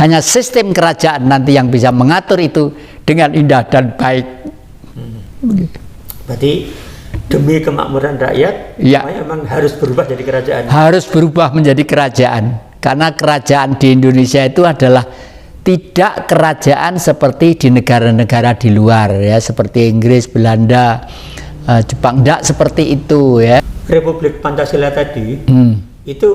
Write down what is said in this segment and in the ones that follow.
Hanya sistem kerajaan nanti yang bisa mengatur itu dengan indah dan baik. Berarti demi kemakmuran rakyat, ya, memang harus berubah jadi kerajaan. Harus berubah menjadi kerajaan, karena kerajaan di Indonesia itu adalah tidak kerajaan seperti di negara-negara di luar, ya, seperti Inggris, Belanda, Jepang, tidak seperti itu, ya. Republik Pancasila tadi itu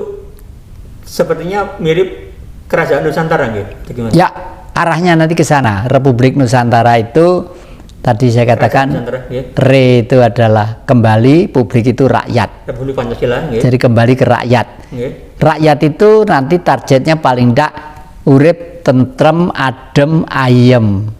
sepertinya mirip kerajaan Nusantara, gitu? Ya, arahnya nanti ke sana. Republik Nusantara itu tadi saya katakan re itu adalah kembali, publik itu rakyat. Republik Pancasila, gitu. Jadi kembali ke rakyat. Gitu. Rakyat itu nanti targetnya paling tidak urip, tentrem, adem, ayem.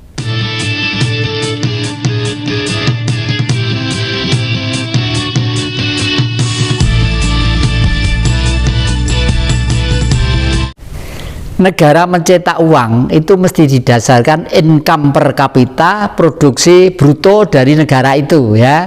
Negara mencetak uang itu mesti didasarkan income per kapita, produksi bruto dari negara itu, ya.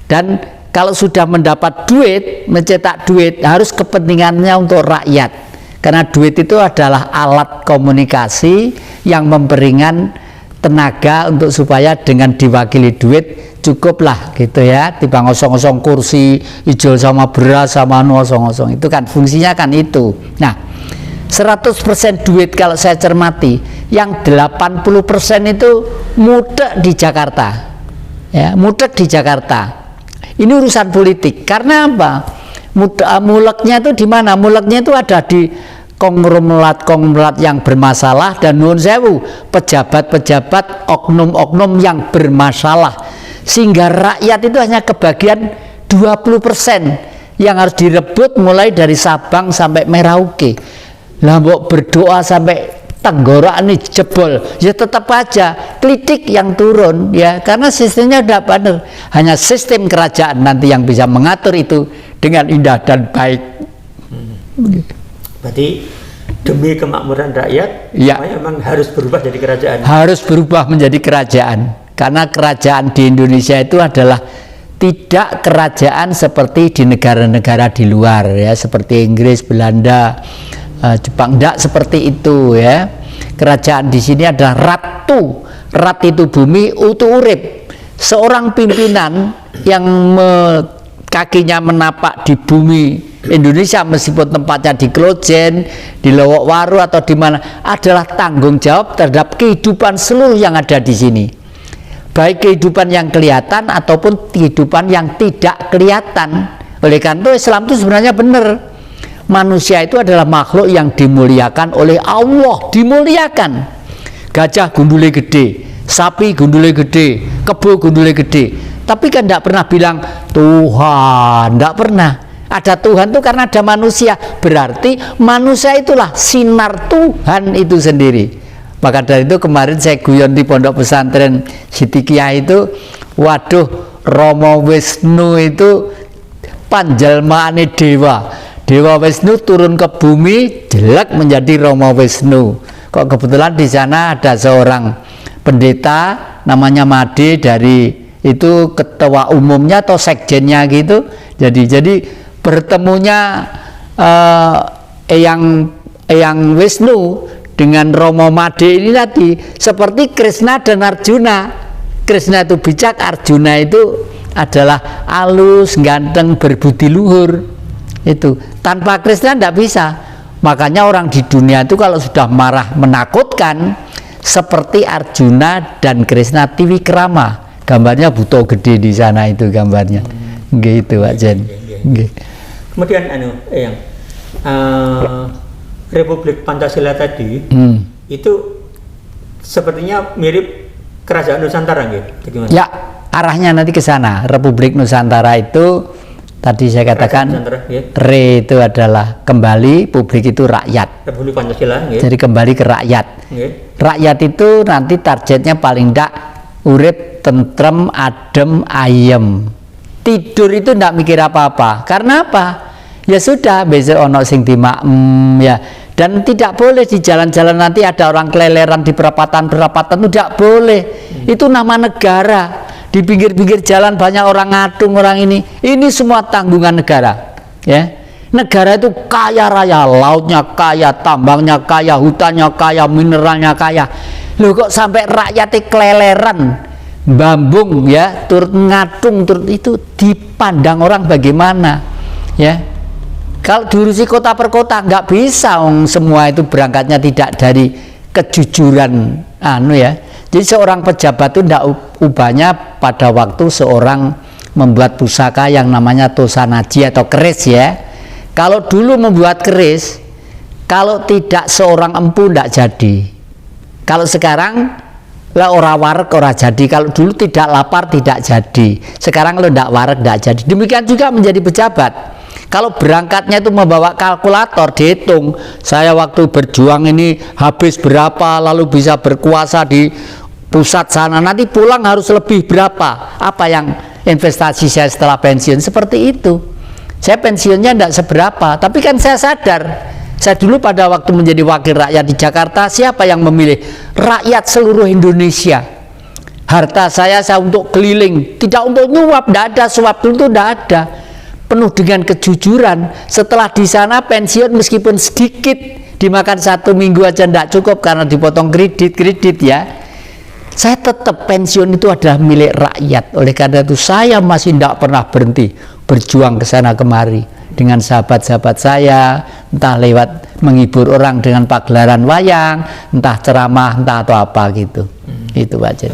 Dan kalau sudah mendapat duit, mencetak duit, harus kepentingannya untuk rakyat. Karena duit itu adalah alat komunikasi yang memperingan tenaga untuk supaya dengan diwakili duit cukuplah, gitu ya. Tiba ngosong-ngosong kursi, ijol sama beras sama ngosong-ngosong, itu kan fungsinya kan itu. Nah, 100% duit kalau saya cermati, yang 80% itu mudek di Jakarta, ya, mudek di Jakarta. Ini urusan politik. Karena apa? Muleknya itu di mana? Muleknya itu ada di konglomerat yang bermasalah, dan nuwun sewu, pejabat-pejabat, oknum-oknum yang bermasalah, sehingga rakyat itu hanya kebagian 20% yang harus direbut mulai dari Sabang sampai Merauke. Lah mbok berdoa sampai tenggorokan ini jebol, ya tetap aja klitik yang turun, ya, karena sistemnya udah benar. Hanya sistem kerajaan nanti yang bisa mengatur itu dengan indah dan baik. Berarti demi kemakmuran rakyat, ya, memang harus berubah jadi kerajaan. Harus berubah menjadi kerajaan, karena kerajaan di Indonesia itu adalah tidak kerajaan seperti di negara-negara di luar, ya, seperti Inggris, Belanda, Jepang, tidak seperti itu, ya. Kerajaan di sini adalah ratu, rat itu bumi, utu urip. Seorang pimpinan yang kakinya menapak di bumi Indonesia, meskipun tempatnya di Klojen, di Lowokwaru atau di mana, adalah tanggung jawab terhadap kehidupan seluruh yang ada di sini, baik kehidupan yang kelihatan ataupun kehidupan yang tidak kelihatan. Oleh karena itu Islam itu sebenarnya benar. Manusia itu adalah makhluk yang dimuliakan oleh Allah, dimuliakan. Gajah gundule gede, sapi gundule gede, kebo gundule gede. Tapi kan tidak pernah bilang Tuhan, tidak pernah. Ada Tuhan itu karena ada manusia. Berarti manusia itulah sinar Tuhan itu sendiri. Maka dari itu kemarin saya guyon di pondok pesantren Sitikiah itu, waduh, Romo Wisnu itu panjalmaane dewa. Dewa Wisnu turun ke bumi, jelek menjadi Romo Wisnu. Kok kebetulan di sana ada seorang pendeta namanya Made, dari itu ketua umumnya atau sekjennya gitu. Jadi bertemunya Eyang Wisnu dengan Romo Made ini tadi seperti Krishna dan Arjuna. Krishna itu bijak, Arjuna itu adalah halus, ganteng, berbudi luhur. Itu tanpa Krishna tidak bisa. Makanya orang di dunia itu kalau sudah marah menakutkan, seperti Arjuna dan Krishna Tiwikrama, gambarnya buto gede di sana itu gambarnya, gitu Pak Jen. Kemudian Republik Pancasila tadi itu sepertinya mirip kerajaan Nusantara, gitu? Ya, arahnya nanti ke sana. Republik Nusantara itu tadi saya katakan re itu adalah kembali, publik itu rakyat. Republik Pancasila, gitu. Jadi kembali ke rakyat. Rakyat itu nanti targetnya paling tidak urip, tentrem, adem, ayem. Tidur itu tidak mikir apa-apa. Karena apa? Ya sudah, besok ono sing dimakem, ya. Dan tidak boleh di jalan-jalan nanti ada orang keleleran di perapatan-perapatan, itu tidak boleh. Itu nama negara. Di pinggir-pinggir jalan banyak orang ngadung, orang ini semua tanggungan negara, ya. Negara itu kaya raya, lautnya kaya, tambangnya kaya, hutannya kaya, mineralnya kaya. Loh kok sampai rakyatnya keleleran, bambung ya, turut ngatung, turut itu dipandang orang bagaimana ya? Kalau diurusi kota per kota nggak bisa, semua itu berangkatnya tidak dari kejujuran ya. Jadi seorang pejabat itu tidak ubahnya pada waktu seorang membuat pusaka yang namanya tosanaji atau keris ya. Kalau dulu membuat keris, kalau tidak seorang empu tidak jadi. Kalau sekarang lah ora warek ora jadi. Kalau dulu tidak lapar tidak jadi. Sekarang lo tidak warek tidak jadi. Demikian juga menjadi pejabat. Kalau berangkatnya itu membawa kalkulator dihitung, saya waktu berjuang ini habis berapa, lalu bisa berkuasa di pusat sana, nanti pulang harus lebih berapa, apa yang investasi saya setelah pensiun, seperti itu. Saya pensiunnya tidak seberapa, tapi kan saya sadar, saya dulu pada waktu menjadi wakil rakyat di Jakarta, siapa yang memilih? Rakyat seluruh Indonesia. Harta saya untuk keliling, tidak untuk nyuap, tidak ada suap dulu itu tidak ada, penuh dengan kejujuran. Setelah di sana pensiun meskipun sedikit, dimakan 1 minggu aja tidak cukup karena dipotong kredit ya. Saya tetap pensiun itu adalah milik rakyat. Oleh karena itu saya masih tidak pernah berhenti berjuang ke sana kemari dengan sahabat-sahabat saya, entah lewat menghibur orang dengan pagelaran wayang, entah ceramah, entah atau apa gitu. Itu Pak Jen.